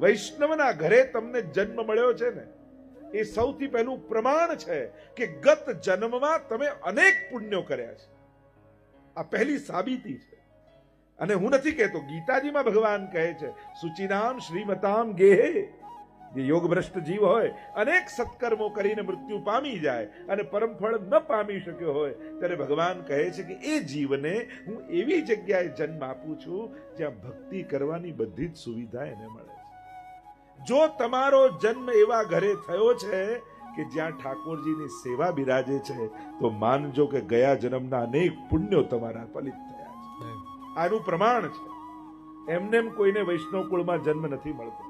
વૈષ્ણવના ઘરે તમને જન્મ મળ્યો છે ને, એ સૌથી પહેલું પ્રમાણ છે કે ગત જન્મમાં તમે અનેક પુણ્યો કર્યા છે. આ પહેલી સાબિતી છે. અને હું નથી કહેતો, ગીતાજીમાં ભગવાન કહે છે, સુચિનામ શ્રીમતામ ગેહે. જે યોગભ્રષ્ટ જીવ હોય, અનેક સત્કર્મો કરીને મૃત્યુ પામી જાય અને પરમફળ ન પામી શક્યો હોય, ત્યારે ભગવાન કહે છે કે એ જીવને હું એવી જગ્યાએ જન્મ આપું છું જ્યાં ભક્તિ કરવાની બધી જ સુવિધા એને મળે છે. જો તમારો જન્મ એવા ઘરે થયો છે કે જ્યાં ઠાકોરજીની સેવા બિરાજે છે, તો માનજો કે ગયા જન્મના અનેક પુણ્યો તમારા ફલિત થયા છે. આનું પ્રમાણ છે. એમને કોઈને વૈષ્ણવ કુળમાં જન્મ નથી મળતો.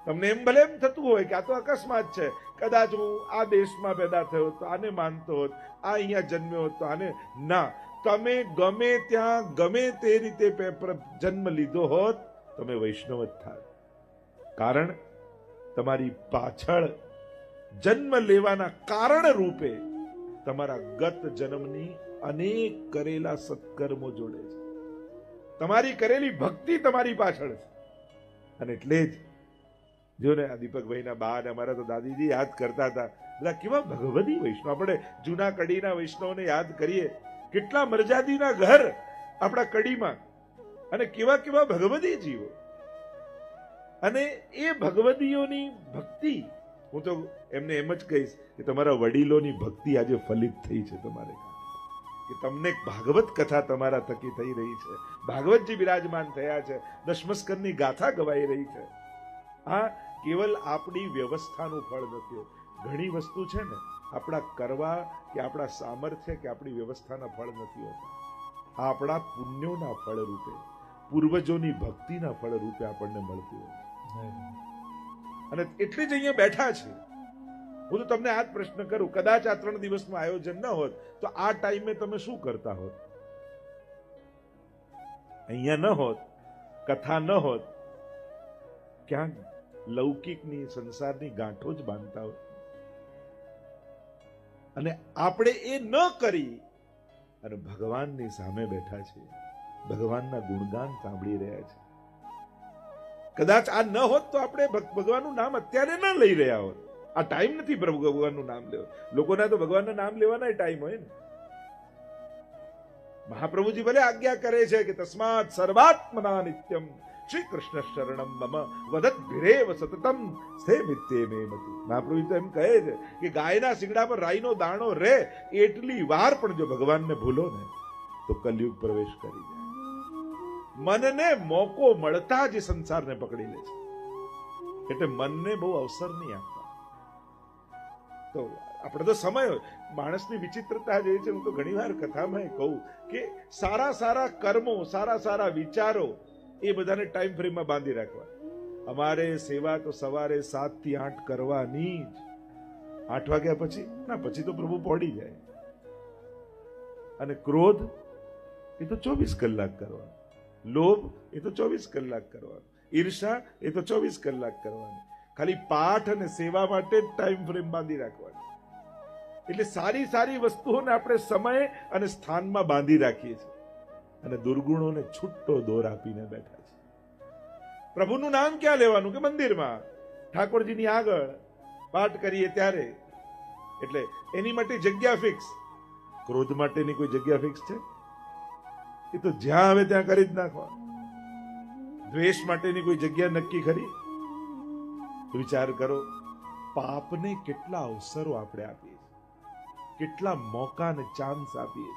તમને એમ ભલે એમ થતું હોય કે આ તો અકસ્માત છે, કદાચ હું આ દેશમાં પેદા થયો તો આને માનતો હોત, આ અહીંયા જન્મ્યો હોત તો આને. ના, તમે ગમે ત્યાં ગમે તે રીતે જન્મ લીધો હોત, તમે વૈષ્ણવ જ થાત. કારણ તમારી પાછળ જન્મ લેવાના કારણ રૂપે તમારા ગત જન્મની અનેક કરેલા સત્કર્મો જોડે છે. તમારી કરેલી ભક્તિ તમારી પાછળ છે. અને એટલે જ જો ને, આ દીપકભાઈના બા અને અમારા તો દાદીજી યાદ કરતા હતા, બધા કેવા ભગવદી વૈષ્ણવ. આપણે જૂના કડીના વૈષ્ણવને યાદ કરીએ, કેટલા મરજાદીના ઘર આપણા કડીમાં, અને કેવા કેવા ભગવદી જીવો. અને એ ભગવદીઓની ભક્તિ, હું તો એમને એમ જ કહીશ કે તમારા વડીલોની ભક્તિ આજે ફલિત થઈ છે તમારે, કે તમને ભાગવત કથા તમારા થકી થઈ રહી છે. ભાગવતજી બિરાજમાન થયા છે, દશમસ્કંદની ગાથા ગવાઈ રહી છે. આ કેવલ આપણી વ્યવસ્થાનું ફળ નથી. ઘણી વસ્તુ છે ને, આપણા કરવા કે આપણા સામર્થ્ય કે આપણી વ્યવસ્થાના ફળ નથી હોતા. આ આપણા પુણ્યોના ફળ રૂપે, પૂર્વજોની ભક્તિના ફળ રૂપે આપણને મળતું હોય. અને એટલે જ અહીંયા બેઠા છે. હું તો તમને આ જ પ્રશ્ન કરું, કદાચ આ 3 દિવસનું આયોજન ન હોત તો આ ટાઈમે તમે શું કરતા હોત? અહીંયા ન હોત, કથા ન હોત, ક્યાંક લૌકિકની સંસારની ગાંઠો જ બાંધતા હોય. અને આપણે એ ન કરી અને ભગવાનની સામે બેઠા છે, ભગવાનના ગુણગાન સાંભળી રહ્યા છે. કદાચ આ ન હોત તો આપણે ભગવાનનું નામ અત્યારે ન લઈ રહ્યા હોત. આ ટાઈમ નથી ભગવાનનું નામ લેવો. લોકોના તો ભગવાનના નામ લેવાના ટાઈમ હોય ને. મહાપ્રભુજી ભલે આજ્ઞા કરે છે કે તસ્માત સર્વાત્મના નિત્યમ શ્રી કૃષ્ણ શરણમ મમ વદત ભિરેવ સતતમ સ્થે મિત્તે મે મતિ. મહાપ્રભુ તો એમ કહે છે કે ગાયના શિંગડા પર રાઈનો દાણો રહે એટલી વાર પણ જો ભગવાનને ભૂલો ને તો કલયુગ પ્રવેશ કરી જાય. મનને મોકો મળતા જ સંસારને પકડી લે છે. એટલે મનને બહુ અવસર નહીં આપતા. તો આપણે તો સમય હોય, માણસની વિચિત્રતા જે છે, હું તો ઘણી વાર કથામાં કહું કે સારા સારા કર્મો, સારા સારા વિચારો એ બધાને ટાઈમ ફ્રેમમાં બાંધી રાખવા. અમારે સેવા તો સવારે 7 થી 8 કરવાની જ. 8 વાગ્યા પછી ના, પછી તો પ્રભુ પહોંચી જાય. અને ક્રોધ એ તો 24 કલાક કરવાનો, લોભ એ તો 24 કલાક કરવાનો, ઈર્ષા એ તો 24 કલાક કરવાની. ખાલી પાઠ અને સેવા માટે જ ટાઈમ ફ્રેમ બાંધી રાખવાની. એટલે સારી સારી વસ્તુઓને આપણે સમય અને સ્થાનમાં બાંધી રાખીએ છીએ અને દુર્ગુણોને છૂટો દોર આપીને બેઠા છે. પ્રભુનું નામ ક્યાં લેવાનું? કે મંદિરમાં ઠાકોરજીની આગળ પાઠ કરીએ ત્યારે. એટલે એની માટે જગ્યા ફિક્સ. ક્રોધ માટેની કોઈ જગ્યા ફિક્સ છે? એ તો જ્યાં આવે ત્યાં કરી જ નાખવા. દ્વેષ માટેની કોઈ જગ્યા નક્કી ખરી? વિચાર કરો, પાપને કેટલા અવસરો આપણે આપીએ, કેટલા મોકા અને ચાન્સ આપીએ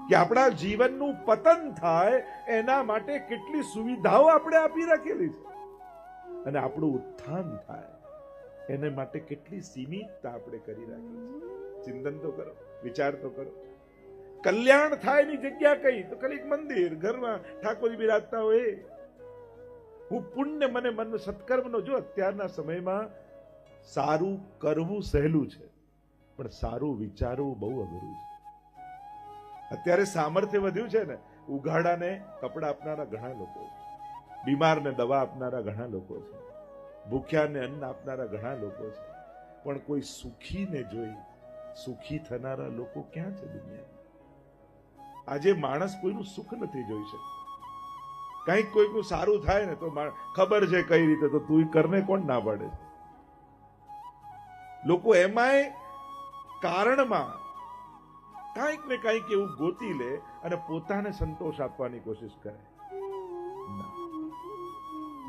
કે આપણા જીવનનું પતન થાય એના માટે કેટલી સુવિધાઓ આપણે આપી રાખેલી છે. અને આપણું ઉત્થાન થાય એને માટે કેટલી સીમિતતા આપણે કરી રાખી છે. ચિંતન તો કરો, વિચાર તો કરો. કલ્યાણ થાય એની જગ્યા કઈ? તો ખાલી એક મંદિર, ઘરમાં ઠાકોરજી બિરાજતા હોય. હું પુણ્ય મને મન સત્કર્મનો, જો અત્યારના સમયમાં સારું કરવું સહેલું છે પણ સારું વિચારવું બહુ અઘરું છે. અત્યારે સામર્થ્ય વધ્યું છે ને, ઉઘાડાને કપડા આપનારા ઘણા લોકો છે, બીમારને દવા આપનારા ઘણા લોકો છે, ભૂખ્યાને અન્ન આપનારા ઘણા લોકો છે, પણ કોઈ સુખીને જોઈ સુખી થનારા લોકો ક્યાં છે દુનિયામાં? આજે માણસ કોઈનું સુખ નથી જોઈ શકતો. કંઈક કોઈકનું સારું થાય ને તો ખબર છે કઈ રીતે, તો તું કરને કોણ ના પાડે? લોકો એમાંય કારણમાં કંઈક ને કંઈક એવું ગોતી લે અને પોતાને સંતોષ આપવાની કોશિશ કરે.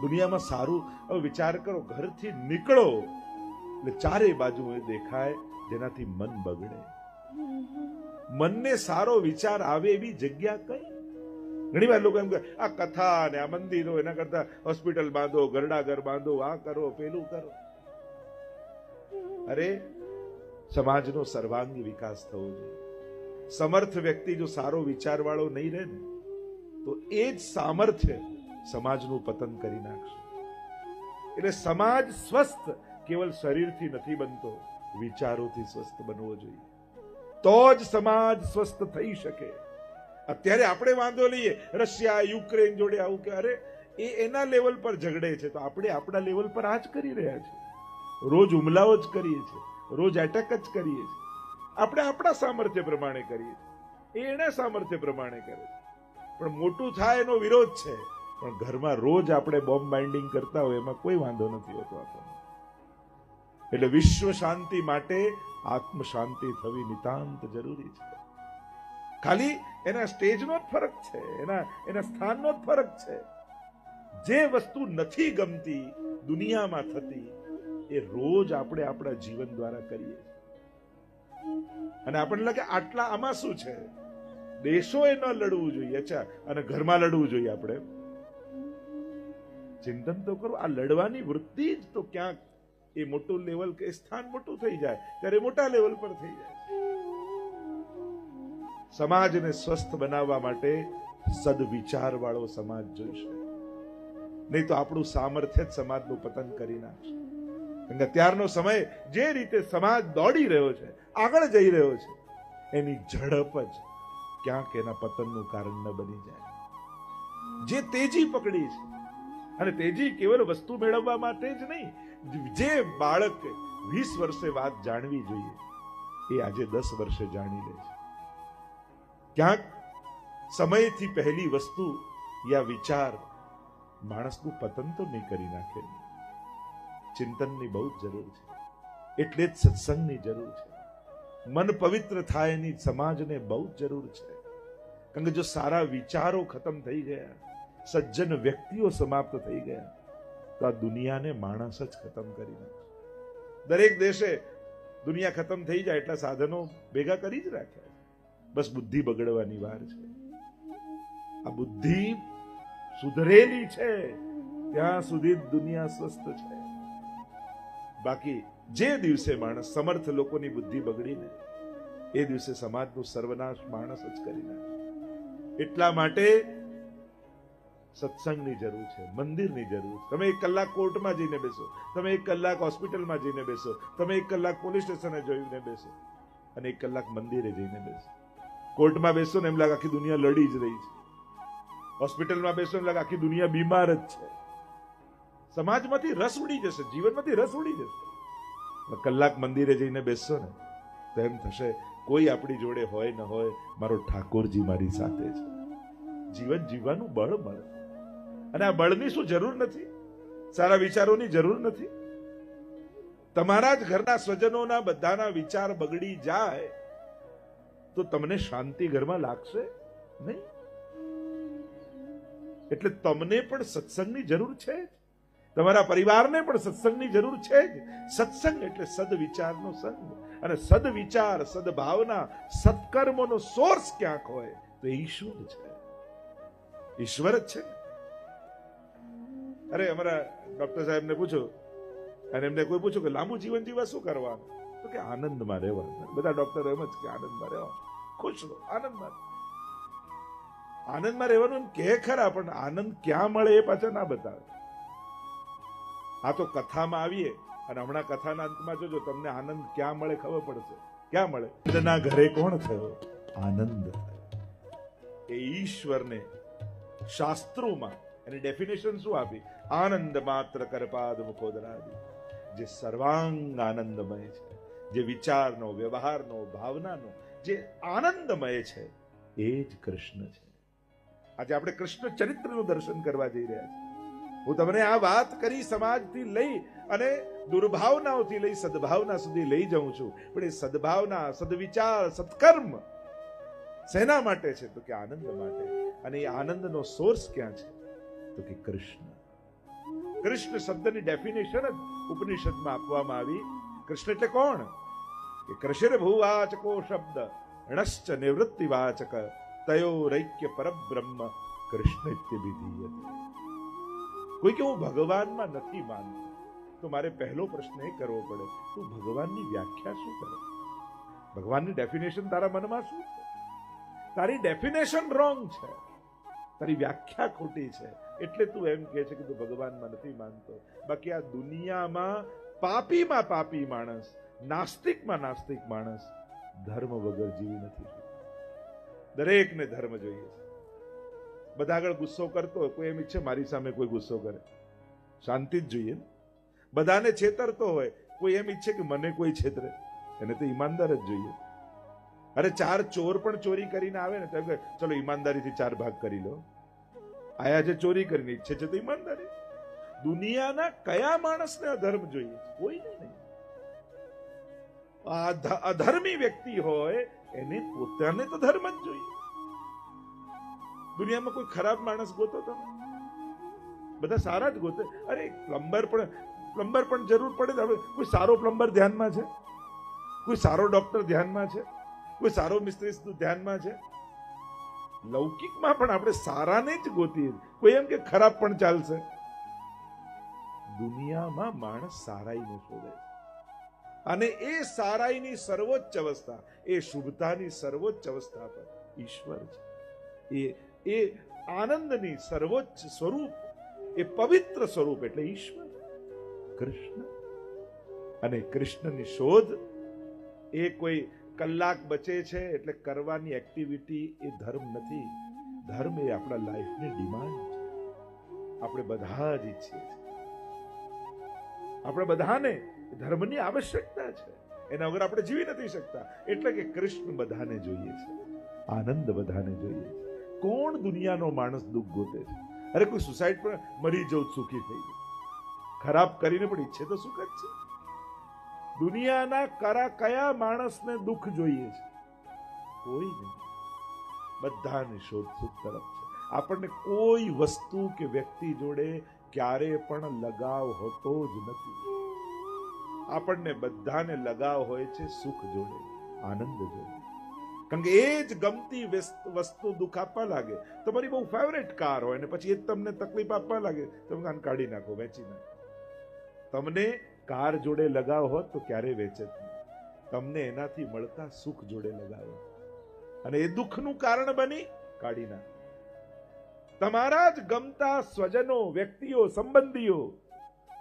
દુનિયામાં સારું, હવે વિચાર કરો, ઘરથી નીકળો એટલે ચારે બાજુ એ દેખાય જેનાથી મન બગડે. મનને સારો વિચાર આવે એવી જગ્યા કઈ? ઘણી વાર લોકો એમ કહે આ કથા ને આ મંદિરો, એના કરતા હોસ્પિટલ બાંધો, ગરડાઘર બાંધો, આ કરો પેલું કરો. અરે સમાજનો સર્વાંગી વિકાસ થવો જોઈએ. સમર્થ વ્યક્તિ જો સારો વિચાર વાળો નહીં રહે ને તો એ જ સામર્થ્ય સમાજનું પતન કરી નાખશે. એટલે સમાજ સ્વસ્થ કેવલ શરીરથી નથી બનતો, વિચારોથી સ્વસ્થ બનવો જોઈએ, તો જ સમાજ સ્વસ્થ થઈ શકે. અત્યારે આપણે વાંધો લઈએ રશિયા યુક્રેન જોડે, આવું કે અરે એ એના લેવલ પર ઝઘડે છે તો આપણે આપણા લેવલ પર આ જ કરી રહ્યા છીએ. રોજ હુમલાઓ જ કરીએ છીએ, રોજ એટેક જ કરીએ છીએ. આપણે આપણા સામર્થ્ય પ્રમાણે કરીએ છીએ, એના સામર્થ્ય પ્રમાણે કરે છે. પણ મોટું થાય એનો વિરોધ છે, પણ ઘરમાં રોજ આપણે બોમ્બ બાઇન્ડિંગ કરતા હોય એમાં કોઈ વાંધો નથી હોતો આપણને. એટલે વિશ્વ શાંતિ માટે આત્મ શાંતિ થવી નિતાંત જરૂરી છે. ખાલી એના સ્ટેજનો જ ફરક છે, એના સ્થાનનો જ ફરક છે. જે વસ્તુ નથી ગમતી દુનિયામાં થતી એ રોજ આપણે આપણા જીવન દ્વારા કરીએ અને આપણને લાગે આટલા આમાં શું છે, દેશોએ ન લડવું જોઈએ. અચ્છા, અને ઘરમાં લડવું જોઈએ. આપણે ચિંતન તો કરો, આ લડવાની વૃત્તિ જ તો ક્યાંક એ મોટું લેવલ કે સ્થાન મોટું થઈ જાય ત્યારે મોટા લેવલ પર થઈ જાય. સમાજને સ્વસ્થ બનાવવા માટે સદવિચાર વાળો સમાજ જોઈશે, નહીં તો આપણું સામર્થ્ય જ સમાજનું પતન કરી નાખશે. કારણ કે ત્યારનો સમય જે રીતે સમાજ દોડી રહ્યો છે, આગળ જઈ રહ્યો છે, એની ઝડપ જ ક્યાંક એના પતનનું કારણ ન બની જાય. જે તેજી પકડી છે, અને તેજી કેવળ વસ્તુ મેળવવા માટે જ નહીં, જે બાળક 20 વર્ષે વાત જાણવી જોઈએ એ આજે 10 વર્ષે જાણી લે છે. ક્યાંક સમયથી પહેલી વસ્તુ યા વિચાર માણસનું પતન તો નહીં કરી નાખે. ચિંતનની બહુ જ જરૂર છે, એટલે જ સત્સંગની જરૂર છે. મન પવિત્ર થાય એની સમાજને બહુ જ જરૂર છે. કારણ કે જો સારા વિચારો ખતમ થઈ ગયા, સજ્જન વ્યક્તિઓ સમાપ્ત થઈ ગયા, તો આ દુનિયાને માણસ જ ખતમ કરી નાખે. દરેક દેશે દુનિયા ખતમ થઈ જાય એટલા સાધનો ભેગા કરી જ રાખ્યા, બસ બુદ્ધિ બગડવાની વાર છે. આ બુદ્ધિ સુધરેલી છે ત્યાં સુધી દુનિયા સ્વસ્થ છે. બાકી જે દિવસે માણસ સમર્થ લોકોની બુદ્ધિ બગડીને એ દિવસે સમાજનો સર્વનાશ માણસ જ કરી નાખે. એટલા માટે સત્સંગની જરૂર છે, મંદિરની જરૂર છે. તમે 1 કલાક કોર્ટમાં જઈને બેસો, તમે 1 કલાક હોસ્પિટલમાં જઈને બેસો, તમે 1 કલાક પોલીસ સ્ટેશને જઈને બેસો અને 1 કલાક મંદિરે જઈને બેસો. કોર્ટમાં બેસો ને એમ લાગે આખી દુનિયા લડી જ રહી છે, હોસ્પિટલમાં બેસો એમ લાગે આખી દુનિયા બીમાર જ છે. સમાજમાંથી રસ ઉડી જશે, જીવનમાંથી રસ ઉડી જશે. 1 કલાક મંદિરે જઈને બેસશો ને તો એમ થશે કોઈ આપણી જોડે હોય ન હોય, મારો ઠાકોરજી મારી સાથે છે. જીવન જીવવાનું બળ મળે. અને આ બળની શું જરૂર નથી, સારા વિચારોની જરૂર નથી. તમારા જ ઘરના સ્વજનોના બધાના વિચાર બગડી જાય તો તમને શાંતિ ઘરમાં લાગશે નહીં. એટલે તમને પણ સત્સંગની જરૂર છે, તમારા પરિવારને પણ સત્સંગની જરૂર છે જ. સત્સંગ એટલે સદવિચારનો સંગ, અને સદવિચાર, સદભાવના, સત્કર્મોનો સોર્સ ક્યાંક હોય તો ઈશ્વર છે, ઈશ્વર જ છે. અરે અમારા ડોક્ટર સાહેબને પૂછો, અને એમને કોઈ પૂછો કે લાંબુ જીવન જીવવા શું કરવાનું, તો કે આનંદમાં રહેવાનું. બધા ડોક્ટરો એમ જ કે આનંદમાં રહેવાનું, ખુશ રહો, આનંદમાં. આનંદમાં રહેવાનું કે ખરા, પણ આનંદ ક્યાં મળે એ પાછા ના બતાવે. આ તો કથામાં આવીએ અને હમણાં કથાના અંતમાં જોજો તમને આનંદ ક્યાં મળે ખબર પડશે. ક્યાં મળે? ના ઘરે કોણ થયો? આનંદ. એ ઈશ્વરને શાસ્ત્રોમાં એની ડેફિનેશન શું આપી? આનંદ માત્ર કરપાદ મુખોદરાદિ. જે સર્વાંગ આનંદમય છે, જે વિચારનો, વ્યવહારનો, ભાવનાનો જે આનંદમય છે એ જ કૃષ્ણ છે. આજે આપણે કૃષ્ણ ચરિત્રનું દર્શન કરવા જઈ રહ્યા છીએ. હું તમને આ વાત કરી સમાજથી લઈ અને દુર્ભાવનાઓથી લઈ સદભાવના સુધી લઈ જાઉં છું. પણ એ સદભાવના, સદવિચાર, સત્કર્મ શેના માટે છે? તો કે આનંદ માટે. અને એ આનંદનો સોર્સ ક્યાં છે? તો કે કૃષ્ણ. કૃષ્ણ શબ્દની ડેફિનેશન જ ઉપનિષદમાં આપવામાં આવી. કૃષ્ણ એટલે કોણ? કે કૃષિર ભૂવાચકો શબ્દ ણશ્ચ નિવૃત્તિવાચક તયોરૈક્ય પરબ્રહ્મ કૃષ્ણ ઇત્યભિધીયતે. કોઈ કે હું ભગવાનમાં નથી માનતો, તો મારે પહેલો પ્રશ્ન એ કરવો પડે, તું ભગવાનની વ્યાખ્યા શું કરે? ભગવાનની ડેફિનેશન તારા મનમાં શું છે? તારી ડેફિનેશન રોંગ છે, તારી વ્યાખ્યા ખોટી છે, એટલે તું એમ કહે છે કે તું ભગવાનમાં નથી માનતો. બાકી આ દુનિયામાં પાપીમાં પાપી માણસ, નાસ્તિકમાં નાસ્તિક માણસ ધર્મ વગર જીવી નથી શકતો. દરેકને ધર્મ જોઈએ છે. બધા આગળ ગુસ્સો કરતો હોય, કોઈ એમ ઈચ્છે મારી સામે કોઈ ગુસ્સો કરે? શાંતિ જ જોઈએ. બધાને છેતરતો હોય, કોઈ એમ ઈચ્છે કે મને કોઈ છેતરે? એને તો ઈમાનદાર જ જોઈએ. અરે 4 ચોર પણ ચોરી કરીને આવે ને તો ચલો ઈમાનદારીથી 4 ભાગ કરી લો. આયા જે ચોરી કરીને ઈચ્છે છે તો ઈમાનદારી. દુનિયાના કયા માણસને અધર્મ જોઈએ? કોઈ નહીં. અધર્મી વ્યક્તિ હોય એને પોતાને તો ધર્મ જ જોઈએ. દુનિયામાં કોઈ ખરાબ માણસ ગોતો તમે? બધા સારા જ ગોતે. અરે પ્લમ્બર પણ જરૂર પડે. હવે કોઈ સારો પ્લમ્બર ધ્યાનમાં છે? કોઈ સારો ડોક્ટર ધ્યાનમાં છે? કોઈ સારો મિસ્ત્રી ધ્યાનમાં છે? લૌકિકમાં પણ આપણે સારાને જ ગોતીએ. કોઈ એમ કે ખરાબ પણ ચાલશે? દુનિયામાં માણસ સારાઈને શોધે છે. અને એ સારાઈની સર્વોચ્ચ અવસ્થા, એ શુભતાની સર્વોચ્ચ અવસ્થા પર ઈશ્વર છે. એ આનંદની સર્વોચ્ચ સ્વરૂપ, એ પવિત્ર સ્વરૂપ એટલે ઈશ્વર, કૃષ્ણ. અને કૃષ્ણની શોધ એ કોઈ કલાક બચે છે એટલે કરવાની એક્ટિવિટી એ ધર્મ નથી. ધર્મ એ આપણા લાઈફની ડિમાન્ડ છે. આપણે બધા જ ઈચ્છીએ છીએ. આપણે બધાને ધર્મની આવશ્યકતા છે. એના વગર આપણે જીવી નથી શકતા. એટલે કે કૃષ્ણ બધાને જોઈએ છે, આનંદ બધાને જોઈએ છે. કોણ દુનિયાનો માણસ દુઃખ ગોતે છે? અરે કોઈ સુસાઇડ પર મરી જવું સુખી થઈ ગયું, ખરાબ કરીને પણ ઈચ્છે તો સુખ જ છે. દુનિયાના કયા માણસને દુઃખ જોઈએ છે? કોઈ નહીં. બધાની શોધ સુખ તરફ છે. આપણને કોઈ વસ્તુ કે વ્યક્તિ જોડે ક્યારે પણ લગાવ હોતો જ નથી. આપણને બધાને લગાવ હોય છે સુખ જોડે, આનંદ જોડે. કારણ કે એ જ ગમતી વસ્તુ દુઃખ આપવા લાગે. તમારી બહુ ફેવરેટ કાર હોય ને પછી એ તમને તકલીફ આપવા લાગે, તમે કાન કાઢી નાખો, વેચી નાખો. તમને કાર જોડે લગાવ હોત તો ક્યારેય વેચે જ નહીં. તમને એનાથી મળતા સુખ જોડે લગાવ, અને એ દુઃખનું કારણ બની કાઢી નાખો. તમારા જ ગમતા સ્વજનો, વ્યક્તિઓ, સંબંધીઓ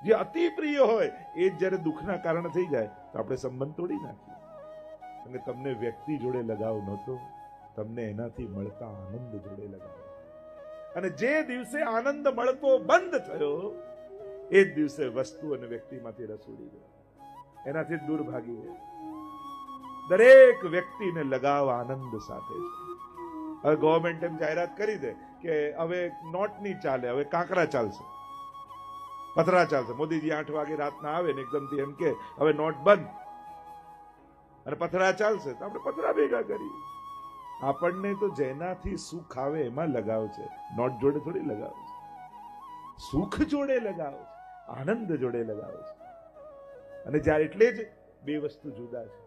જે અતિ પ્રિય હોય એ જ્યારે દુઃખના કારણ થઈ જાય તો આપણે સંબંધ તોડી નાખીએ. અને તમને વ્યક્તિ જોડે લગાવ નહોતો, તમને એનાથી મળતા આનંદ જોડે લગાવ. અને જે દિવસે આનંદ મળતો બંધ થયો એ જ દિવસે વસ્તુ અને વ્યક્તિમાંથી રસ ઉડી ગયો, એનાથી દૂર ભાગી ગયો. દરેક વ્યક્તિને લગાવ આનંદ સાથે છે. હવે ગવર્મેન્ટ એમ જાહેરાત કરી દે કે હવે નોટ નહીં ચાલે, હવે કાંકરા ચાલશે, પથરા ચાલશે. મોદીજી 8 વાગે રાતના આવે ને એકદમથી એમ કે હવે નોટ બંધ અને પથરા ચાલશે, તો આપણે પથરા ભેગા કરીએ. આપણને તો જેનાથી સુખ આવે એમાં લગાવ છે, નોટ જોડે થોડી લગાવ છે. સુખ જોડે લગાવ છે, આનંદ જોડે લગાવ છે. અને જ્યારે એટલે જ બે વસ્તુ જુદા છે.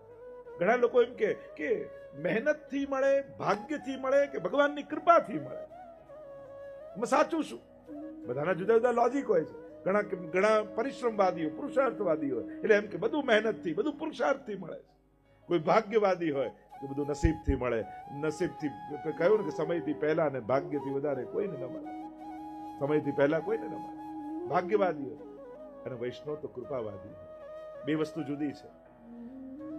ઘણા લોકો એમ કે મહેનતથી મળે, ભાગ્યથી મળે કે ભગવાનની કૃપાથી મળે. એમાં સાચું શું? બધાના જુદા જુદા લોજિક હોય છે. ઘણા પરિશ્રમવાદીઓ, પુરુષાર્થવાદી હોય એટલે એમ કે બધું મહેનતથી, બધું પુરુષાર્થથી મળે છે. કોઈ ભાગ્યવાદી હોય કે બધું નસીબથી મળે. નસીબથી કહ્યું ને કે સમયથી પહેલા ને ભાગ્યથી વધારે કોઈને ન મળે. સમયથી પહેલા કોઈને ન મળે. ભાગ્યવાદી હોય. અને વૈષ્ણવ તો કૃપાવાદી હોય. બે વસ્તુ જુદી છે.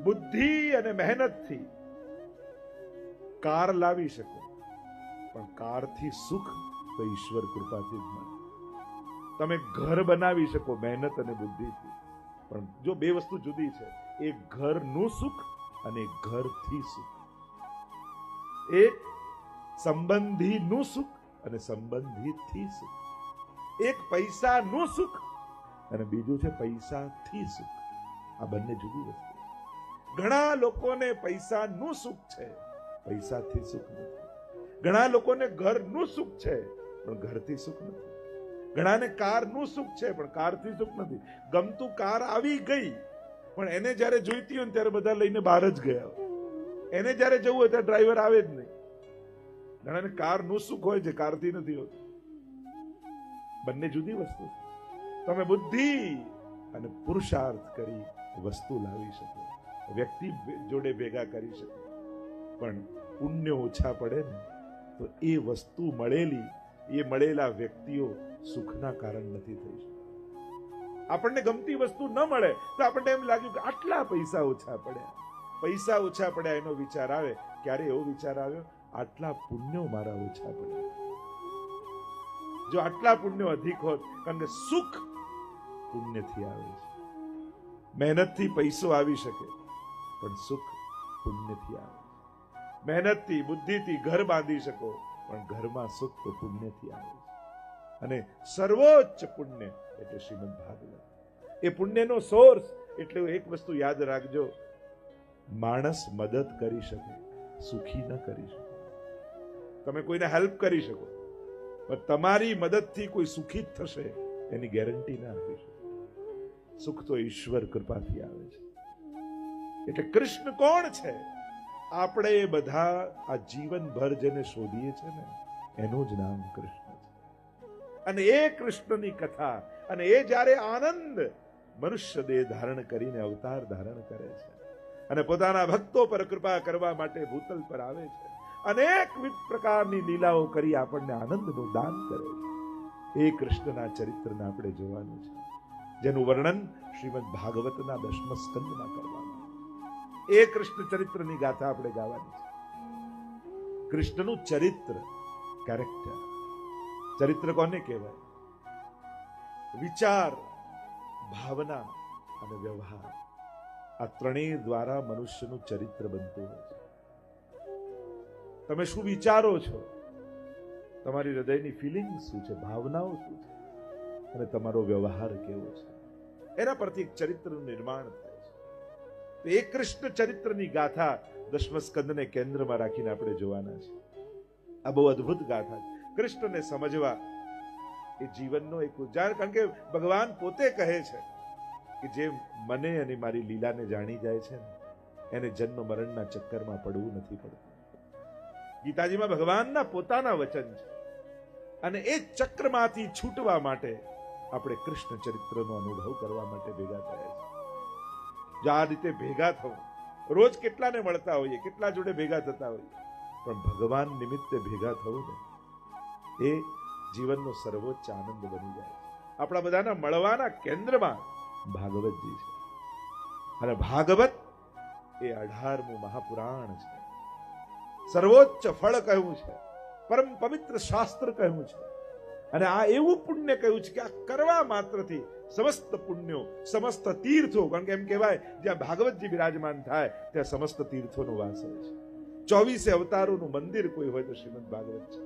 બુદ્ધિ અને મહેનતથી કાર લાવી શકો, પણ કારથી સુખ તો ઈશ્વર કૃપાથી જ મળે. તમે ઘર બનાવી શકો મહેનત અને બુદ્ધિથી, પણ જો બે વસ્તુ જુદી છે. એક ઘરનું સુખ અને ઘરથી સુખ. એક સંબંધીનું સુખ અને સંબંધીથી સુખ. એક પૈસાનું સુખ અને બીજું છે પૈસાથી સુખ. આ બંને જુદી વસ્તુ. ઘણા લોકોને પૈસાનું સુખ છે, પૈસાથી સુખ નથી. ઘણા લોકોને ઘરનું સુખ છે પણ ઘરથી સુખ નથી. ઘણાને કારનું સુખ છે પણ કારથી સુખ નથી. ગમતું કાર આવી ગઈ પણ એને જ્યારે જોઈતી હોય ત્યારે બધા લઈને બહાર જ ગયા. એને જ્યારે જવું હોય ત્યારે ડ્રાઈવર આવે જ નહીં. ઘણાને કારનું સુખ હોય છે, કારથી નથી હોતું. બંને જુદી વસ્તુ. તમે બુદ્ધિ અને પુરુષાર્થ કરી વસ્તુ લાવી શકો, વ્યક્તિ જોડે ભેગા કરી શકો, પણ પુણ્ય ઓછા પડે ને તો એ વસ્તુ મળેલા વ્યક્તિઓ સુખના કારણ નથી થઈ શકે. આપણને ગમતી વસ્તુ ન મળે તો આપણને એમ લાગ્યું કે આટલા પૈસા ઓછા પડ્યા. પૈસા ઓછા પડ્યા એનો વિચાર આવે. ક્યારે એવો વિચાર આવ્યો આટલા પુણ્યો મારા ઓછા પડ્યા. જો આટલા પુણ્યો અધિક હોત, કારણ કે સુખ પુણ્યથી આવે છે. મહેનતથી પૈસો આવી શકે પણ સુખ પુણ્યથી આવે. મહેનતથી બુદ્ધિથી ઘર બાંધી શકો પણ ઘરમાં સુખ તો પુણ્યથી આવે. અને સર્વોચ્ચ પુણ્ય એટલે શ્રીમદ ભાગવત. એ પુણ્યનો સોર્સ એટલે એક વસ્તુ યાદ રાખજો, માણસ મદદ કરી શકે, સુખી ન કરી શકે. તમે કોઈને હેલ્પ કરી શકો પણ તમારી મદદથી કોઈ સુખી જ થશે એની ગેરંટી ના આપી શકો. સુખ તો ઈશ્વર કૃપાથી આવે છે. એટલે કૃષ્ણ કોણ છે? આપણે બધા આ જીવનભર જેને શોધીએ છીએ ને એનું જ નામ કૃષ્ણ છે. અને એ કૃષ્ણની કથા, અને એ જ્યારે આનંદ મનુષ્ય દેહ ધારણ કરીને અવતાર ધારણ કરે છે અને પોતાના ભક્તો પર કૃપા કરવા માટે ભૂતલ પર આવે છે, અનેકવિધ પ્રકારની લીલાઓ કરી આપણને આનંદનું દાન કરે છે. એ કૃષ્ણના ચરિત્રને આપણે જોવાનું છે, જેનું વર્ણન શ્રીમદ ભાગવતના 10મ સ્કંદમાં કરવાનું. એ કૃષ્ણ ચરિત્રની ગાથા આપણે ગાવાની છે. કૃષ્ણનું ચરિત્ર, કેરેક્ટર. ચરિત્ર કોને કહેવાય? વિચાર, ભાવના અને વ્યવહાર, આ ત્રણેય દ્વારા મનુષ્યનું ચરિત્ર બનતું હોય છે. તમે શું વિચારો છો, તમારી હૃદયની ફિલિંગ શું છે, ભાવનાઓ શું છે, અને તમારો વ્યવહાર કેવો છે, એના પરથી એક ચરિત્રનું નિર્માણ થાય છે. તો એ કૃષ્ણ ચરિત્રની ગાથા 10મ સ્કંદને કેન્દ્રમાં રાખીને આપણે જોવાના છે. આ બહુ અદ્ભુત ગાથા છે. કૃષ્ણને સમજવા એ જીવનનો એક ઉજાર, કારણ કે ભગવાન પોતે કહે છે કે જે મને અને મારી લીલાને જાણી જાય છે ને એને જન્મ મરણના ચક્કરમાં પડવું નથી પડતું. ગીતાજીમાં ભગવાનના પોતાના વચન છે. અને એ ચક્રમાંથી છૂટવા માટે આપણે કૃષ્ણ ચરિત્રનો અનુભવ કરવા માટે ભેગા થયા છે. જો આ રીતે ભેગા થવું, રોજ કેટલાને મળતા હોઈએ, કેટલા જોડે ભેગા થતા હોઈએ, પણ ભગવાન નિમિત્તે ભેગા થવું ને એ જીવનનો સર્વોચ્ચ આનંદ બની જાય છે. આપણા બધાના મળવાના કેન્દ્રમાં ભાગવતજી છે. અને ભાગવત એ 18મું મહાપુરાણ છે. સર્વોચ્ચ ફળ કહ્યું છે, પરમ પવિત્ર શાસ્ત્ર કહ્યું છે. અને આ એવું પુણ્ય કહ્યું છે કે આ કરવા માત્રથી સમસ્ત પુણ્યો, સમસ્ત તીર્થો, કારણ કે એમ કહેવાય જ્યાં ભાગવતજી બિરાજમાન થાય ત્યાં સમસ્ત તીર્થોનો વાસ હોય છે. 24 અવતારોનું મંદિર કોઈ હોય તો શ્રીમદ ભાગવત છે.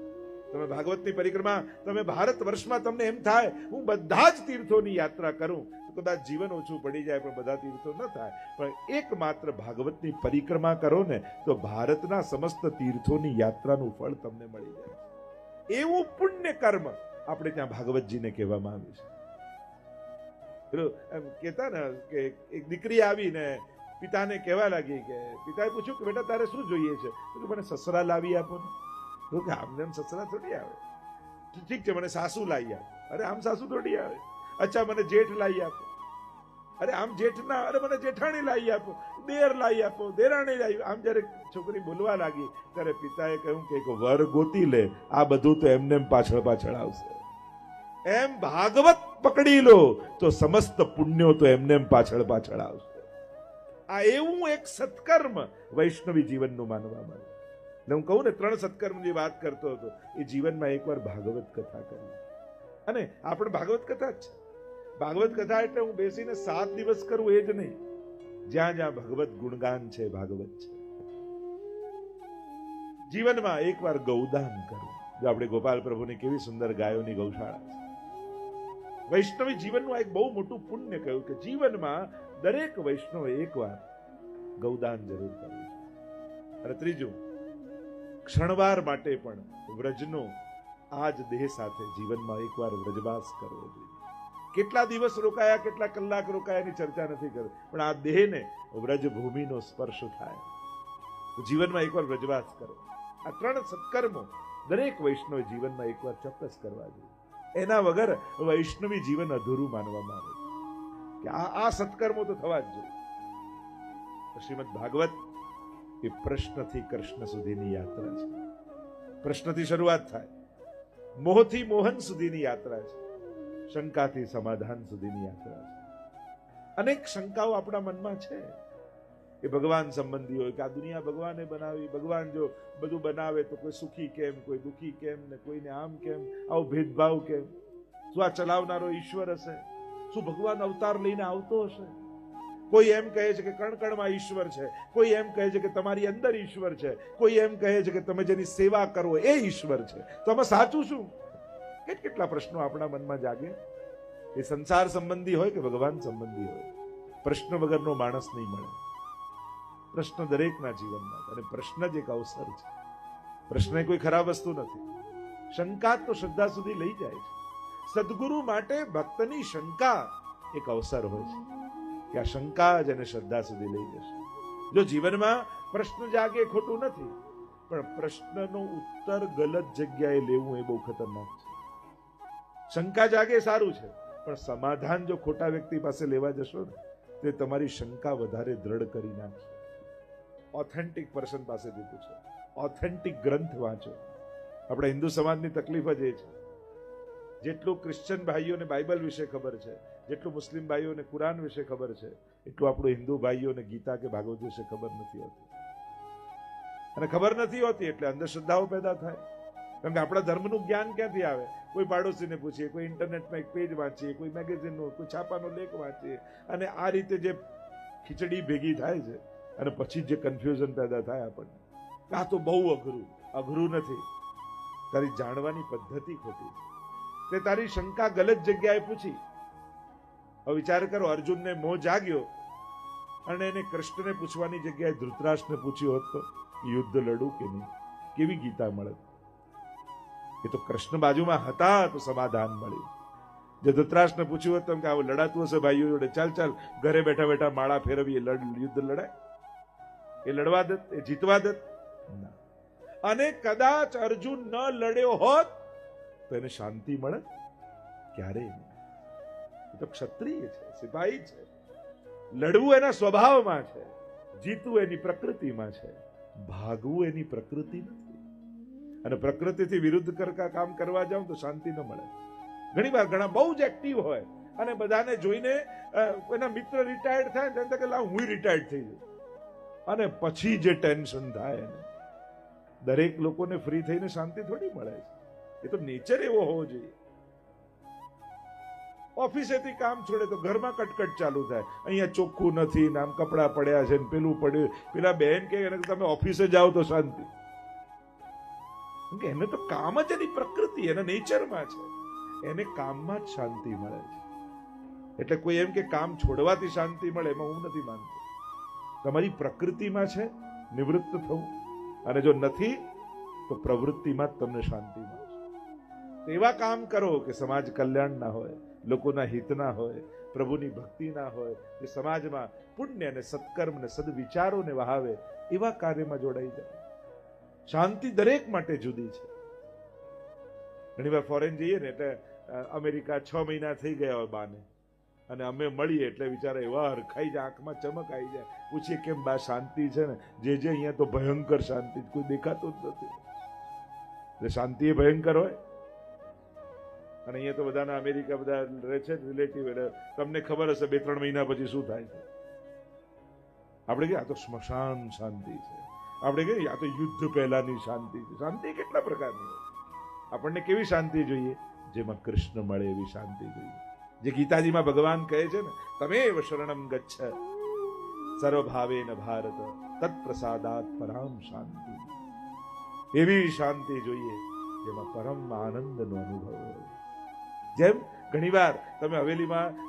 તમે ભાગવતની પરિક્રમા, તમે ભારત વર્ષમાં તમને એમ થાય હું બધા જ તીર્થોની યાત્રા કરું તો કદાચ જીવન ઓછું પડી જાય, પણ બધા તીર્થો ન થાય. પણ એકમાત્ર ભાગવતની પરિક્રમા કરો ને તો ભારતના સમસ્ત તીર્થોની યાત્રાનું ફળ તમને મળી જાય. એવું પુણ્ય કર્મ આપણે ત્યાં ભાગવતજીને કહેવામાં આવ્યું છે. પેલું એમ કહેતા ને કે એક દીકરી આવીને પિતાને કહેવા લાગી કે પિતાએ પૂછ્યું કે બેટા તારે શું જોઈએ છે? તો મને સસરા લાવી આપો ને. તો કે આમને એમ સસરા થોડી આવે. ઠીક છે મને સાસુ લાવી આપો. અરે આમ સાસુ થોડી આવે. અચ્છા મને જેઠ લાવી આપો. અરે આમ જેઠ ના, અરે મને જેઠાણી લાવી આપો, દેર લાવી આપો, દેરાણી લાવી. આમ જયારે છોકરી બોલવા લાગી ત્યારે પિતાએ કહ્યું કે એક વર ગોતી લે, આ બધું તો એમને પાછળ પાછળ આવશે. એમ ભાગવત પકડી લો તો સમસ્ત પુણ્યો તો એમને પાછળ પાછળ આવશે. આ એવું એક સત્કર્મ વૈષ્ણવી જીવનનું માનવામાં આવે. હું કહું ને 3 સત્કર્મની વાત કરતો હતો, એ જીવનમાં એકવાર ભાગવત કથા કરી. અને આપણે ભાગવત કથા જ છે. ભાગવત કથા એટલે હું બેસીને 7 દિવસ કરું એ જ નહીં. જ્યાં જ્યાં ભગવત ગુણગાન છે ભાગવત છે. જીવનમાં એકવાર ગૌદાન કરવું, જો આપણે ગોપાલ પ્રભુની કેવી સુંદર ગાયોની ગૌશાળા છે. વૈષ્ણવી જીવનનું એક બહુ મોટું પુણ્ય કહ્યું કે જીવનમાં દરેક વૈષ્ણવે એકવાર ગૌદાન જરૂર કરવું છે. અને ત્રીજું, ક્ષણવાર માટે પણ વ્રજનો આ જ દેહ સાથે જીવનમાં એકવાર વ્રજવાસ કરવો જોઈએ. કેટલા દિવસ રોકાયા, કેટલા કલાક રોકાયા એની ચર્ચા નથી કરવી, પણ આ દેહને વ્રજભૂમિનો સ્પર્શ થાય તો જીવનમાં એકવાર વ્રજવાસ કરો. આ 3 સત્કર્મો દરેક વૈષ્ણવ જીવનમાં એકવાર ચોક્કસ કરવા જોઈએ. એના વગર વૈષ્ણવી જીવન અધૂરું માનવામાં આવે કે આ સત્કર્મો તો થવા જ જોઈએ. શ્રીમદ ભાગવત એ પ્રશ્નથી કૃષ્ણ સુધીની યાત્રા છે. પ્રશ્નથી શરૂઆત થાય, મોહથી મોહન સુધીની યાત્રા છે, શંકાથી સમાધાન સુધીની યાત્રા છે. અનેક શંકાઓ આપણા મનમાં છે એ ભગવાન સંબંધી હોય કે આ દુનિયા ભગવાને બનાવી, ભગવાન જો બધું બનાવે તો કોઈ સુખી કેમ, કોઈ દુખી કેમ, ને કોઈને આમ કેમ, આવો ભેદભાવ કેમ, શું આ ચલાવનારો ઈશ્વર હશે, શું ભગવાન અવતાર લઈને આવતો હશે? કોઈ એમ કહે છે કે કણકણમાં ઈશ્વર છે, કોઈ એમ કહે છે કે તમારી અંદર ઈશ્વર છે, કોઈ એમ કહે છે કે તમે જેની સેવા કરો એ ઈશ્વર છે. તો આમાં સાચું શું? કેટલા પ્રશ્નો આપણા મનમાં જાગે. એ સંસાર સંબંધી હોય કે ભગવાન સંબંધી હોય, પ્રશ્ન વગરનો માણસ નહીં મળે. પ્રશ્ન દરેકના જીવનમાં, અને પ્રશ્ન જ એક અવસર છે. પ્રશ્ન કોઈ ખરાબ વસ્તુ નથી. શંકા તો શ્રદ્ધા સુધી લઈ જાય છે. સદગુરુ માટે ભક્તની શંકા એક અવસર હોય છે કે આ શંકા જ એને શ્રદ્ધા સુધી લઈ જશે. જો જીવનમાં પ્રશ્ન જાગે ખોટું નથી, પણ પ્રશ્નનો ઉત્તર ગલત જગ્યાએ લેવું એ બહુ ખતરનાક છે. શંકા જાગે સારું છે, પણ સમાધાન જો ખોટા વ્યક્તિ પાસે લેવા જશો ને તો તમારી શંકા વધારે દ્રઢ કરી નાખશે. ઓથેન્ટિક પર્સન પાસેથી પૂછો, ઓથેન્ટિક ગ્રંથ વાંચો. આપણે હિન્દુ સમાજની તકલીફ જ એ છે, જેટલું ક્રિશ્ચન ભાઈઓને બાઇબલ વિશે ખબર છે, જેટલું મુસ્લિમ ભાઈઓને કુરાન વિશે ખબર છે, એટલું આપણું હિન્દુ ભાઈઓને ગીતા કે ભાગવત વિશે ખબર નથી હોતી. અને ખબર નથી હોતી એટલે અંધશ્રદ્ધાઓ પેદા થાય. કારણ કે આપણા ધર્મનું જ્ઞાન ક્યાંથી આવે? કોઈ પાડોશીને પૂછીએ, કોઈ ઇન્ટરનેટમાં એક પેજ વાંચીએ, કોઈ મેગેઝિનનો, કોઈ છાપાનો લેખ વાંચીએ, અને આ રીતે જે ખીચડી ભેગી થાય છે અને પછી જે કન્ફ્યુઝન પેદા થાય આપણને, આ તો બહુ અઘરું નથી. તારી જાણવાની પદ્ધતિ ખોટી, તે તારી શંકા ગલત જગ્યાએ પૂછી. હવે વિચાર કરો, અર્જુનને મોહ જાગ્યો અને એને કૃષ્ણને પૂછવાની જગ્યાએ ધૃતરાષ્ટ્રને પૂછ્યું હોત તો યુદ્ધ લડું કે નહીં, કેવી ગીતા મળે? એ તો કૃષ્ણ બાજુમાં હતા તો સમાધાન મળ્યું. જે ધૃતરાષ્ટ્રને પૂછ્યું હોત કે આવું લડાતું હશે ભાઈઓ જોડે, ચાલ ઘરે બેઠા બેઠા માળા ફેરવીએ, યુદ્ધ લડાય? એ લડવા દત? એ જીતવા દત? ના. અને કદાચ અર્જુન ન લડ્યો હોત તો એને શાંતિ મળે? ક્યારેય નહીં. એ તો ક્ષત્રિય છે, સિપાહી છે. લડવું એના સ્વભાવમાં છે, જીતવું એની પ્રકૃતિમાં છે, ભાગવું એની પ્રકૃતિ નથી. અને પ્રકૃતિથી વિરુદ્ધ કામ કરવા જાવ તો શાંતિ ન મળે. ઘણી વાર ઘણા બહુ જ એક્ટિવ હોય અને બધાને જોઈને એના મિત્ર રિટાયર્ડ થાય ને કે લાવ હું રિટાયર્ડ થઈ જાઉં, અને પછી જે ટેન્શન થાય એને, દરેક લોકોને ફ્રી થઈને શાંતિ થોડી મળે છે. એ તો નેચર એવો હોવો જોઈએ. ઓફિસેથી કામ છોડે તો ઘરમાં કટકટ ચાલુ થાય, અહીંયા ચોખ્ખું નથી, નામ કપડા પડ્યા છે, પેલું પડ્યું, પેલા બહેન કે તમે ઓફિસે જાઓ તો શાંતિ. એને તો કામ જ એની પ્રકૃતિ, એના નેચરમાં છે, એને કામમાં જ શાંતિ મળે છે. એટલે કોઈ એમ કે કામ છોડવાથી શાંતિ મળે, એમાં હું નથી માનતો. તમારી પ્રકૃતિમાં છે નિવૃત્ત થવું, અને જો નથી તો પ્રવૃત્તિમાં જ તમને શાંતિ મળશે. એવા કામ કરો કે સમાજ કલ્યાણના હોય, લોકોના હિતના હોય, પ્રભુની ભક્તિના હોય, જે સમાજમાં પુણ્ય અને સત્કર્મ ને સદવિચારોને વહાવે, એવા કાર્યમાં જોડાઈ જાય. શાંતિ દરેક માટે જુદી છે. ઘણી વાર ફોરેન જઈએ ને એટલે અમેરિકા 6 મહિના થઈ ગયા હોય બાને, અને અમે મળીએ એટલે વિચારે એવા હરખાઈ જાય, આંખમાં ચમક આવી જાય. પૂછીએ કેમ બા શાંતિ છે ને? જે અહીંયા તો ભયંકર શાંતિ, કોઈ દેખાતું જ નથી. એટલે શાંતિ એ ભયંકર હોય. અને અહીંયા તો બધાના અમેરિકા બધા રહે છે રિલેટિવ, એટલે તમને ખબર હશે 2-3 મહિના પછી શું થાય છે. આપણે કે આ તો સ્મશાન શાંતિ છે, આપણે કહીએ આ તો યુદ્ધ પહેલાની શાંતિ છે. શાંતિ કેટલા પ્રકારની હોય? આપણને કેવી શાંતિ જોઈએ? જેમાં કૃષ્ણ મળે એવી શાંતિ જોઈએ. જે ગીતાજીમાં ભગવાન કહે છે ને, તમેવ શરણમ ગચ્છ સર્વભાવેન ભારત તત્પ્રસાદાત પરામ શાંતિ. એવી શાંતિ જોઈએ જેમાં પરમ આનંદનો અનુભવ હોય. જેમ ઘણીવાર તમે હવેલીમાં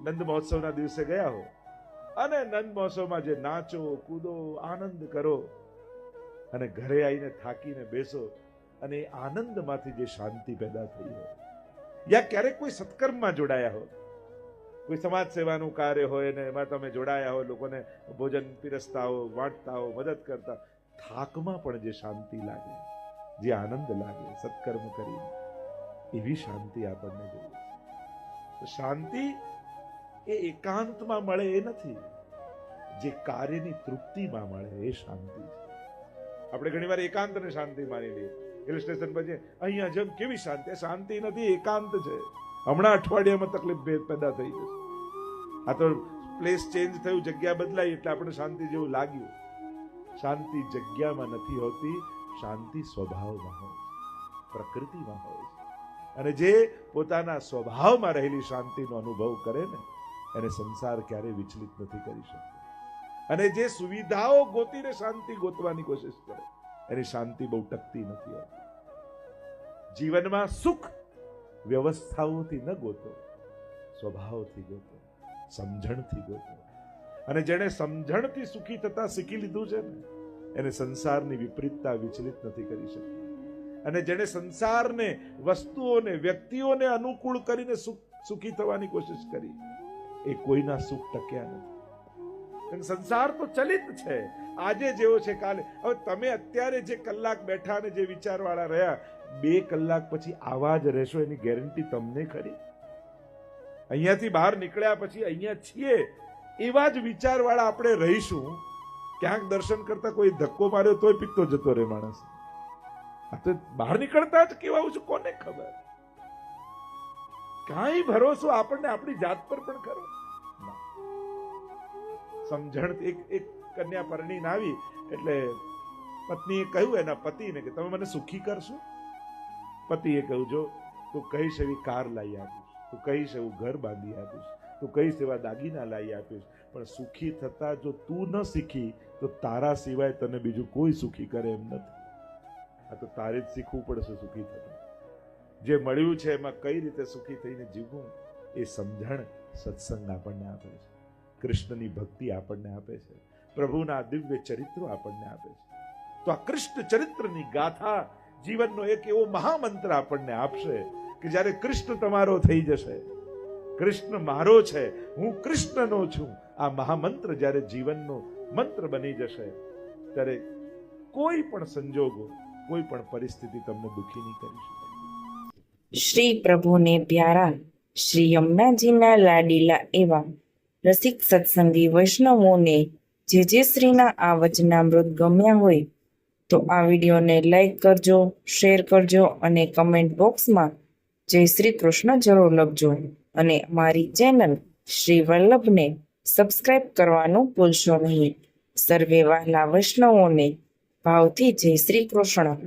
નંદ મહોત્સવના દિવસે ગયા હો અને નંદ મહોત્સવમાં જે નાચો કૂદો આનંદ કરો અને ઘરે આવીને થાકીને બેસો અને એ આનંદમાંથી જે શાંતિ પેદા થઈ હોય, યા ક્યારેક કોઈ સત્કર્મમાં જોડાયા હો, કોઈ સમાજ સેવાનું કાર્ય હોય ને એમાં તમે જોડાયા હો, લોકોને ભોજન પીરસતા હો, વાંટતા હો, મદદ કરતા, થાકમાં પણ જે શાંતિ લાગે, જે આનંદ લાગે સત્કર્મ કરીને, એવી શાંતિ આપણને જોઈએ. તો શાંતિ એ એકાંતમાં મળે એ નથી, જે કાર્યની તૃપ્તિમાં મળે એ શાંતિ છે. આપણે ઘણીવાર એકાંતને શાંતિ માની લઈએ. હિલ સ્ટેશન પર અહીંયા જેમ કેવી શાંતિ, શાંતિ નથી, એકાંત છે. હમણાં અઠવાડિયામાં તકલીફ પેદા થઈ જશે. આ તો પ્લેસ ચેન્જ થયું, જગ્યા બદલાઈ એટલે આપણે શાંતિ જેવું લાગ્યું. શાંતિ જગ્યામાં નથી હોતી, શાંતિ સ્વભાવમાં હોય, પ્રકૃતિમાં હોય છે. અને જે પોતાના સ્વભાવમાં રહેલી શાંતિનો અનુભવ કરે ને એને સંસાર ક્યારેય વિચલિત નથી કરી શકતો. અને જે સુવિધાઓ ગોતીને શાંતિ ગોતવાની કોશિશ કરે એની શાંતિ બહુ ટકતી નથી હોતી. જીવનમાં સુખ વ્યવસ્થાઓથી ન ગોતો, સ્વભાવથી ગોતો, સમજણથી ગોતો. અને જેણે સમજણથી સુખી થતા શીખી લીધું છે ને એને સંસારની વિપરીતતા વિચલિત નથી કરી શકતી. અને જેણે સંસારને, વસ્તુઓને, વ્યક્તિઓને અનુકૂળ કરીને સુખી થવાની કોશિશ કરી એ કોઈના સુખ ટક્યા નથી. સંસાર તો ચલિત છે, આજે જેવો છે કાલે. હવે તમે અત્યારે જે કલાક બેઠા ને જે વિચારવાળા રહ્યા, 2 કલાક પછી આવા જ રહેશો એની ગેરંટી તમને ખરી? અહીંયાથી બહાર નીકળ્યા પછી અહીંયા છીએ એવા જ વિચારવાળા આપણે રહીશું. ક્યાંક દર્શન કરતા કોઈ ધક્કો માર્યો તોય પીતો જતો રહે માણસ. આ તો બહાર નીકળતા જ કેવા છું કોને ખબર. કાંઈ ભરોસો આપણને આપણી જાત પર પણ ખરો. સમજણ. એક કન્યા પરણીને આવી એટલે પત્નીએ કહ્યું એના પતિને કે તમે મને સુખી કરશો? પતિએ કહ્યું જો તું કહીશ એવી કાર લાવી આપીશ, તું કહીશ એવું ઘર બાંધી આપીશ, તું કહીશ એવા દાગીના લાવી આપીશ, પણ સુખી થતા જો તું ન શીખી તો તારા સિવાય તને બીજું કોઈ સુખી કરે એમ નથી. આ તો તારે જ શીખવું પડશે સુખી થતા. જે મળ્યું છે એમાં કઈ રીતે સુખી થઈને જીવવું એ સમજણ સત્સંગ આપણને આપે છે. કૃષ્ણની ભક્તિ આપણને આપે છે, પ્રભુના દિવ્ય ચરિત્રો આપણને આપે છે. તો આ કૃષ્ણ ચરિત્રની ગાથા જીવનનો એક એવો મહામંત્ર આપણને આપશે કે જ્યારે કૃષ્ણ તમારો થઈ જશે, કૃષ્ણ મારો છે, હું કૃષ્ણનો છું, આ મહામંત્ર જ્યારે જીવનનો મંત્ર બની જશે ત્યારે કોઈ પણ સંજોગો, કોઈ પણ પરિસ્થિતિ તમને દુઃખી નહીં કરી શકે. શ્રી પ્રભુને પ્યારા શ્રી યમુનાજીના લાડીલા એવા રસિક સત્સંગી વૈષ્ણવોને જે શ્રીના આ વચનામૃત ગમ્યા હોય તો આ વિડીયોને લાઈક કરજો, શેર કરજો અને કમેન્ટ બોક્સમાં જય શ્રી કૃષ્ણ જરૂર લખજો. અને અમારી ચેનલ શ્રી વલ્લભને સબસ્ક્રાઇબ કરવાનું ભૂલશો નહીં. સર્વે વહાલા વૈષ્ણવોને ભાવથી જય શ્રી કૃષ્ણ.